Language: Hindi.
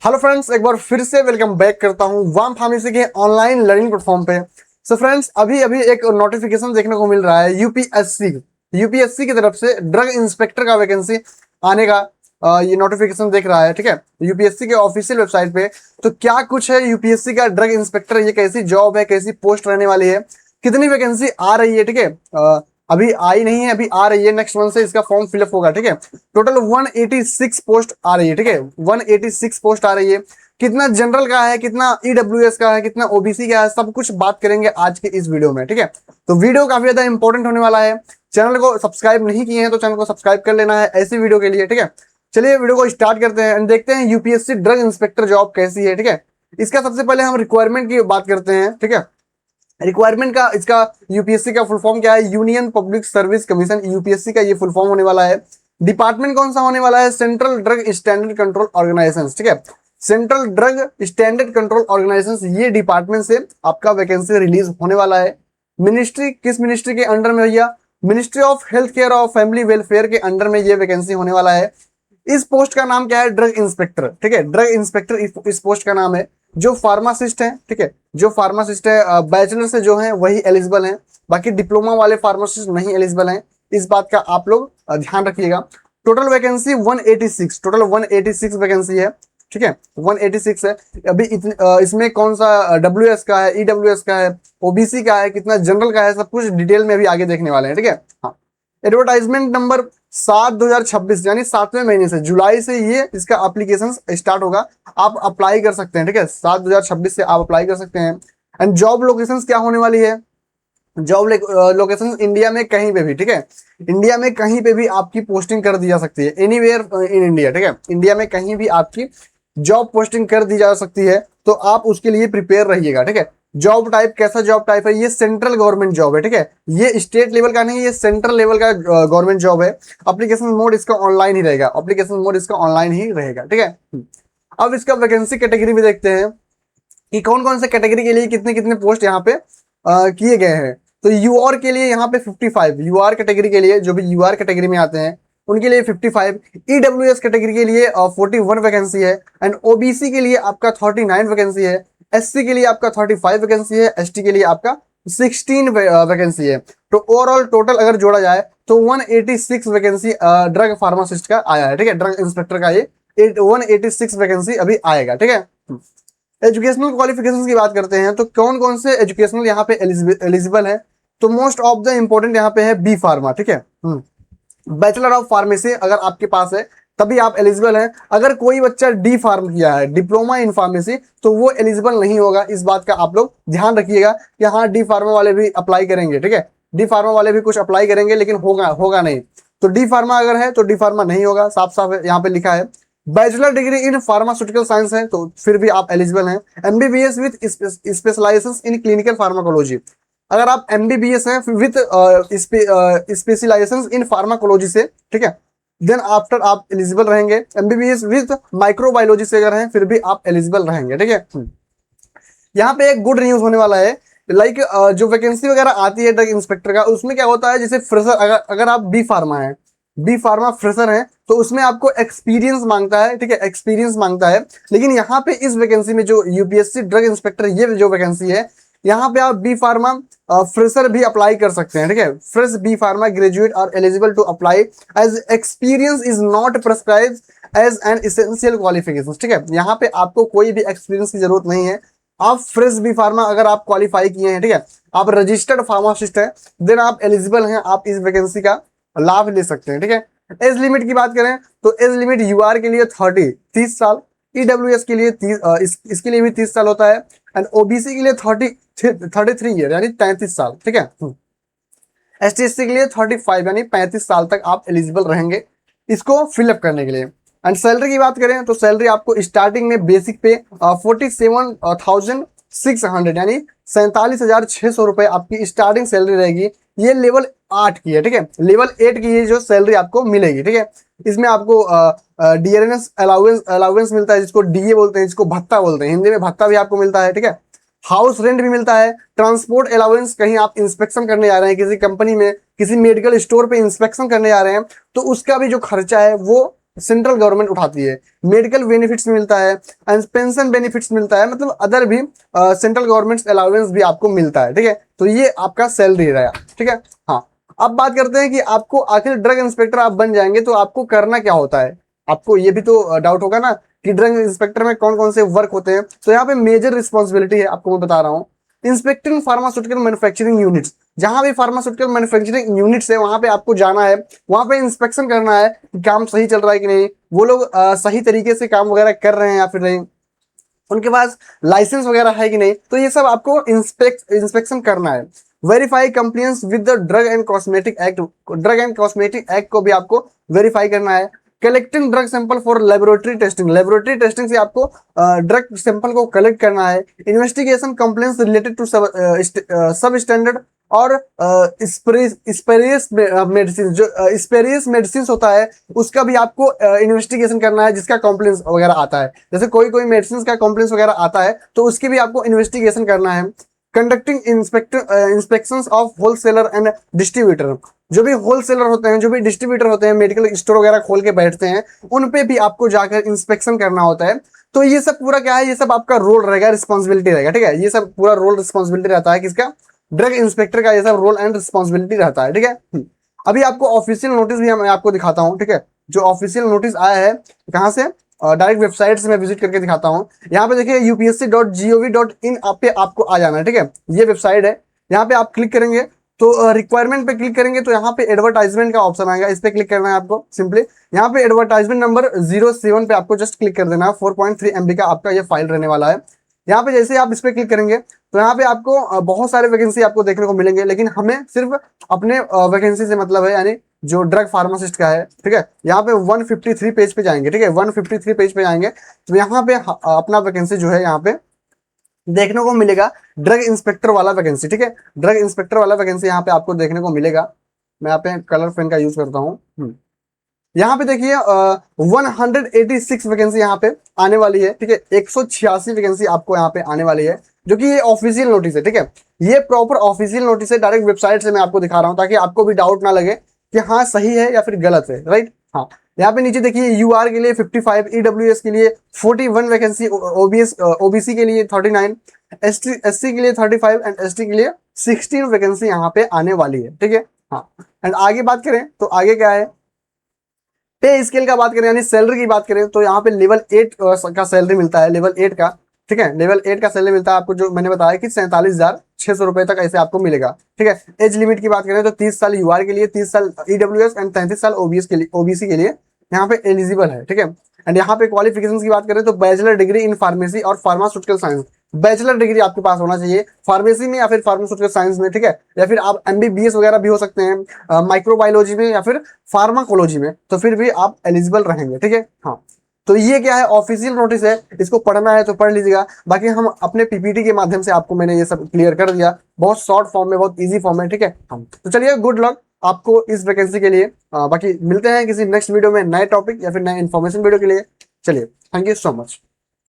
हेलो फ्रेंड्स, एक बार फिर से वेलकम बैक करता हूं वाम फार्मेसी के ऑनलाइन लर्निंग प्लेटफॉर्म पे। सो फ्रेंड्स, अभी अभी एक नोटिफिकेशन देखने को मिल रहा है यूपीएससी की तरफ से ड्रग इंस्पेक्टर का वैकेंसी आने का। ये नोटिफिकेशन देख रहा है, ठीक है, यूपीएससी के ऑफिशियल वेबसाइट पे। तो क्या कुछ है यूपीएससी का ड्रग इंस्पेक्टर, ये कैसी जॉब है, कैसी पोस्ट रहने वाली है, कितनी वैकेंसी आ रही है, ठीक है। अभी आई नहीं है, अभी आ रही है, नेक्स्ट मंथ से इसका फॉर्म फिलअप होगा, ठीक है। टोटल 186 पोस्ट आ रही है, ठीक है, 186 पोस्ट आ रही है। कितना जनरल का है, कितना ईडब्ल्यूएस का है, कितना ओबीसी का है, सब कुछ बात करेंगे आज के इस वीडियो में, ठीक है। तो वीडियो काफी ज्यादा इंपॉर्टेंट होने वाला है। चैनल को सब्सक्राइब नहीं किए हैं तो चैनल को सब्सक्राइब कर लेना है ऐसी वीडियो के लिए, ठीक है। चलिए वीडियो को स्टार्ट करते हैं एंड देखते हैं यूपीएससी ड्रग इंस्पेक्टर जॉब कैसी है, ठीक है। इसका सबसे पहले हम रिक्वायरमेंट की बात करते हैं, ठीक है। रिक्वायरमेंट का, इसका यूपीएससी का फुल फॉर्म क्या है? Union public service commission, UPSC का ये फुल फॉर्म होने वाला है। डिपार्टमेंट कौन सा होने वाला है? Central drug standard control organisation, ठीक है। Central drug standard control organisation, ये डिपार्टमेंट से आपका वैकेंसी रिलीज होने वाला है। मिनिस्ट्री, किस मिनिस्ट्री के अंडर में भैया? मिनिस्ट्री ऑफ हेल्थ केयर और फैमिली वेलफेयर के अंडर में ये वैकेंसी होने वाला है। इस पोस्ट का नाम क्या है? ड्रग इंस्पेक्टर, ठीक है। ड्रग इंस्पेक्टर इस पोस्ट का नाम है। जो फार्मासिस्ट है, ठीक है, जो फार्मासिस्ट है बैचलर से जो है वही एलिजिबल है, बाकी डिप्लोमा वाले फार्मासिस्ट नहीं एलिजिबल हैं। इस बात का आप लोग ध्यान रखिएगा। टोटल वैकेंसी 186, टोटल 186 वैकेंसी है, ठीक है, 186 है। अभी इसमें कौन सा डब्ल्यूएस का है, ईडब्ल्यूएस का है, ओबीसी का है, कितना जनरल का है, सब कुछ डिटेल में अभी आगे देखने वाले हैं, ठीक है। हाँ, एडवर्टाइजमेंट नंबर 7/2026 यानी 7वें महीने से, जुलाई से ये इसका एप्लीकेशन स्टार्ट होगा। आप अप्लाई कर सकते हैं, ठीक है, 7/2026 से आप अप्लाई कर सकते हैं। एंड जॉब लोकेशंस क्या होने वाली है? जॉब लोकेशन इंडिया में कहीं पे भी, ठीक है, इंडिया में कहीं पे भी आपकी पोस्टिंग कर दी जा सकती है, एनीवेयर इन इंडिया, ठीक है। इंडिया में कहीं भी आपकी जॉब पोस्टिंग कर दी जा सकती है, तो आप उसके लिए प्रिपेयर रहिएगा, ठीक है। जॉब टाइप, कैसा जॉब टाइप है? ये सेंट्रल गवर्नमेंट जॉब है, ठीक है। ये स्टेट लेवल का नहीं, ये सेंट्रल लेवल का गवर्नमेंट जॉब है। एप्लीकेशन मोड इसका ऑनलाइन ही रहेगा, एप्लीकेशन मोड इसका ऑनलाइन ही रहेगा, ठीक है। अब इसका वैकेंसी कैटेगरी भी देखते हैं कि कौन कौन से कैटेगरी के लिए कितने कितने पोस्ट यहाँ पे किए गए हैं। तो यूआर के लिए यहाँ पे 55, यूआर कैटेगरी के लिए, जो भी यूआर कैटेगरी में आते हैं उनके लिए 55, ईडब्ल्यूएस कैटेगरी के लिए 41 वैकेंसी है, एंड ओबीसी के लिए आपका 39 वैकेंसी है, एससी के लिए आपका 35 वैकेंसी है, एसटी के लिए आपका 16 वैकेंसी है। तो ओवरऑल टोटल अगर जोड़ा जाए तो 186 वैकेंसी ड्रग फार्मासिस्ट का आया है, ठीक है। ड्रग इंस्पेक्टर का ये 186 वैकेंसी अभी आएगा, ठीक है। एजुकेशनल क्वालिफिकेशंस की बात करते हैं तो कौन कौन से एजुकेशनल यहाँ पे एलिजिबल है? तो मोस्ट ऑफ द इंपॉर्टेंट यहाँ पे है बी फार्मा, ठीक है। बैचलर ऑफ फार्मेसी अगर आपके पास है तभी आप एलिजिबल हैं। अगर कोई बच्चा डी फार्म किया है, डिप्लोमा इन फार्मेसी, तो वो एलिजिबल नहीं होगा। इस बात का आप लोग ध्यान रखिएगा कि हाँ, डी फार्मा वाले भी अप्लाई करेंगे, ठीक है, डी फार्मा वाले भी कुछ अप्लाई करेंगे, लेकिन होगा नहीं। तो डी फार्मा अगर है तो डी फार्मा नहीं होगा, साफ साफ यहाँ पे लिखा है। Bachelor degree in pharmaceutical science है तो फिर भी आप एलिजिबल हैं। MBBS with specialisation in clinical pharmacology, अगर आप एमबीबीएस हैं विद स्पेशलाइजेशन इन फार्माकोलॉजी से, ठीक है, देन आफ्टर आप एलिजिबल रहेंगे। एमबीबीएस विद माइक्रोबायोलॉजी से अगर हैं फिर भी आप एलिजिबल रहेंगे, ठीक है। यहाँ पे एक गुड न्यूज होने वाला है, लाइक जो वैकेंसी वगैरह आती है ड्रग इंस्पेक्टर का, उसमें क्या होता है, जैसे फ्रेशर, अगर आप बी फार्मा है, बी फार्मा फ्रेशर है, तो उसमें आपको एक्सपीरियंस मांगता है, ठीक है, एक्सपीरियंस मांगता है। लेकिन यहाँ पे इस वैकेंसी में जो यूपीएससी ड्रग इंस्पेक्टर ये जो वैकेंसी है, यहाँ पे आप बी फार्मा फ्रेशर भी अप्लाई कर सकते हैं, ठीक है। Fresh B pharma graduate are eligible to apply as experience is not prescribed as an essential qualification, ठीक है। यहाँ पे आपको कोई भी एक्सपीरियंस की जरूरत नहीं है। आप फ्रेश बी फार्मा अगर आप क्वालिफाई किए हैं, ठीक है, आप रजिस्टर्ड फार्मासिस्ट हैं, देन आप एलिजिबल हैं, आप इस वैकेंसी का लाभ ले सकते हैं, ठीक है। एज लिमिट की बात करें तो एज लिमिट यूआर के लिए 30 साल, ईडब्ल्यूएस के लिए 30, इसके लिए भी 30 साल होता है, एंड ओबीसी के लिए 33 ईयर यानी 33 साल, ठीक है। एसटी एससी के लिए 35 यानी 35 साल तक आप एलिजिबल रहेंगे इसको फिलअप करने के लिए। एंड सैलरी की बात करें तो सैलरी आपको स्टार्टिंग में बेसिक पे 47,600 यानी 47,600 रुपए आपकी स्टार्टिंग सैलरी रहेगी। ये लेवल 8 की है, ठीक है, लेवल 8 की ये जो सैलरी आपको मिलेगी, ठीक है। इसमें आपको डीआरएनएस अलाउंस मिलता है, जिसको डीए बोलते हैं, जिसको भत्ता बोलते हैं, हिंदी में भत्ता भी आपको मिलता है, ठीक है। हाउस रेंट भी मिलता है, ट्रांसपोर्ट अलाउंस, कहीं आप इंस्पेक्शन करने जा रहे हैं किसी कंपनी में, किसी मेडिकल स्टोर पे इंस्पेक्शन करने जा रहे हैं, तो उसका भी जो खर्चा है वो सेंट्रल गवर्नमेंट उठाती है। मेडिकल बेनिफिट्स मिलता है, पेंशन बेनिफिट्स मिलता है, मतलब अदर भी सेंट्रल गवर्नमेंट अलाउंस भी आपको मिलता है, ठीक है। तो ये आपका सैलरी रहेगा, ठीक है। हाँ, अब बात करते हैं कि आपको आखिर ड्रग इंस्पेक्टर आप बन जाएंगे तो आपको करना क्या होता है। आपको ये भी तो डाउट होगा ना कि ड्रग इंस्पेक्टर में कौन कौन से वर्क होते हैं। तो यहाँ पे मेजर रिस्पॉन्सिबिलिटी है, आपको मैं बता रहा हूँ। इंस्पेक्टिंग फार्मास्यूटिकल मैन्युफैक्चरिंग यूनिट्स, जहां भी फार्मास्यूटिकल मैन्युफैक्चरिंग यूनिट्स है वहां पे आपको जाना है, वहां पे इंस्पेक्शन करना है कि काम सही चल रहा है कि नहीं, वो लोग सही तरीके से काम वगैरह कर रहे हैं या फिर नहीं, उनके पास लाइसेंस वगैरह है कि नहीं। तो ये सब आपको इंस्पेक्शन करना है। Verify compliance with the drug and cosmetic act, drug and cosmetic act को भी आपको वेरीफाई करना है। Collecting drug sample for laboratory testing, laboratory testing से आपको ड्रग सैंपल को कलेक्ट करना है। इन्वेस्टिगेशन कंप्लेंट्स रिलेटेड टू सब स्टैंडर्ड और स्पेरियस मेडिसिन, जो स्पेरियस मेडिसिन होता है उसका भी आपको इन्वेस्टिगेशन करना है, जिसका कॉम्प्लेंस वगैरह आता है। जैसे कोई कोई मेडिसिन का कॉम्प्लेंस वगैरह आता है तो उसकी भी आपको इन्वेस्टिगेशन करना है। Conducting inspection of wholesaler and distributor, जो भी होलसेलर होते हैं, जो भी डिस्ट्रीब्यूटर होते हैं, मेडिकल स्टोर वगैरह खोल के बैठते हैं, उन पे भी आपको जाकर इंस्पेक्शन करना होता है। तो ये सब पूरा क्या है, ये सब आपका रोल रहेगा, रिस्पॉन्सिबिलिटी रहेगा, ठीक है। ये सब पूरा रोल रिस्पॉन्सिबिलिटी रहता है किसका, ड्रग इंस्पेक्टर का ये सब रोल एंड रिस्पॉन्सिबिलिटी रहता है, ठीक है। अभी आपको ऑफिशियल नोटिस भी मैं आपको दिखाता हूँ, ठीक है। जो ऑफिशियल नोटिस आया है कहाँ से, डायरेक्ट वेबसाइट से मैं विजिट करके दिखाता हूँ। यहाँ पे देखिए upsc.gov.in पे आपको आ जाना है, ठीक है। ये वेबसाइट है, यहाँ पे आप क्लिक करेंगे तो रिक्वायरमेंट पे क्लिक करेंगे तो यहाँ पे एडवर्टाइजमेंट का ऑप्शन आएगा, इस पे क्लिक करना है आपको सिंपली। यहाँ पे एडवर्टाइजमेंट नंबर 07 पे आपको जस्ट क्लिक कर देना है। 4.3 MB का आपका ये फाइल रहने वाला है। यहाँ पे जैसे आप इस पे क्लिक करेंगे तो यहाँ पे आपको बहुत सारे वैकेंसी आपको देखने को मिलेंगे, लेकिन हमें सिर्फ अपने वैकेंसी से मतलब है, यानी जो ड्रग फार्मासिस्ट का है, ठीक है। यहाँ पे 153 पेज पे जाएंगे, ठीक है। 153 पेज पे जाएंगे तो यहाँ पे अपना वैकेंसी जो है यहाँ पे देखने को मिलेगा, ड्रग इंस्पेक्टर वाला वैकेंसी, ठीक है। ड्रग इंस्पेक्टर वाला वैकेंसी यहाँ पे आपको देखने को मिलेगा। मैं यहाँ पे कलर पेन का यूज करता हूँ। यहाँ पे देखिए 186 वैकेंसी यहाँ पे आने वाली है, ठीक है। 186 वैकेंसी आपको यहाँ पे आने वाली है, जो कि ये ऑफिशियल नोटिस है, ठीक है। ये प्रॉपर ऑफिशियल नोटिस है, डायरेक्ट वेबसाइट से मैं आपको दिखा रहा हूँ ताकि आपको भी डाउट ना लगे कि हाँ सही है या फिर गलत है, राइट। हाँ, यहाँ पे नीचे देखिए यूआर के लिए 55, ईडब्ल्यूएस के लिए 41 वैकेंसी, ओबीसी के लिए 39, एससी के लिए 35 एंड एसटी के लिए 16 वैकेंसी यहाँ पे आने वाली है, ठीक है। हाँ, एंड आगे बात करें तो आगे क्या है, पे स्केल का बात करें यानी सैलरी की बात करें तो यहाँ पे लेवल 8 का सैलरी मिलता है, लेवल 8 का, ठीक है। लेवल 8 का सैलरी मिलता है आपको, जो मैंने बताया कि 47,600 रुपए तक ऐसे आपको मिलेगा, ठीक है। एज लिमिट की बात करें तो 30 साल यूआर के लिए, 30 साल ईडब्ल्यूएस एंड 33 साल ओबीसी के लिए यहाँ पे एलिजिबल है, ठीक है। एंड यहाँ पे क्वालिफिकेशन की बात करें तो बैचलर डिग्री इन फार्मेसी और फार्मास्यूटिकल साइंस, बैचलर डिग्री आपके पास होना चाहिए फार्मेसी में या फिर फार्मास्यूटिकल साइंस में, ठीक है। या फिर आप एमबीबीएस वगैरह भी हो सकते हैं माइक्रोबायोलॉजी में या फिर फार्माकोलॉजी में, तो फिर भी आप एलिजिबल रहेंगे, ठीक है। हाँ, तो ये क्या है, ऑफिशियल नोटिस है, इसको पढ़ना है तो पढ़ लीजिएगा। बाकी हम अपने पीपीटी के माध्यम से आपको मैंने ये सब क्लियर कर दिया, बहुत शॉर्ट फॉर्म में, बहुत इजी फॉर्म में, ठीक है। हम तो चलिए, गुड लक आपको इस वैकेंसी के लिए। बाकी मिलते हैं किसी नेक्स्ट वीडियो में नए टॉपिक या फिर नए इन्फॉर्मेशन वीडियो के लिए। चलिए, थैंक यू सो मच।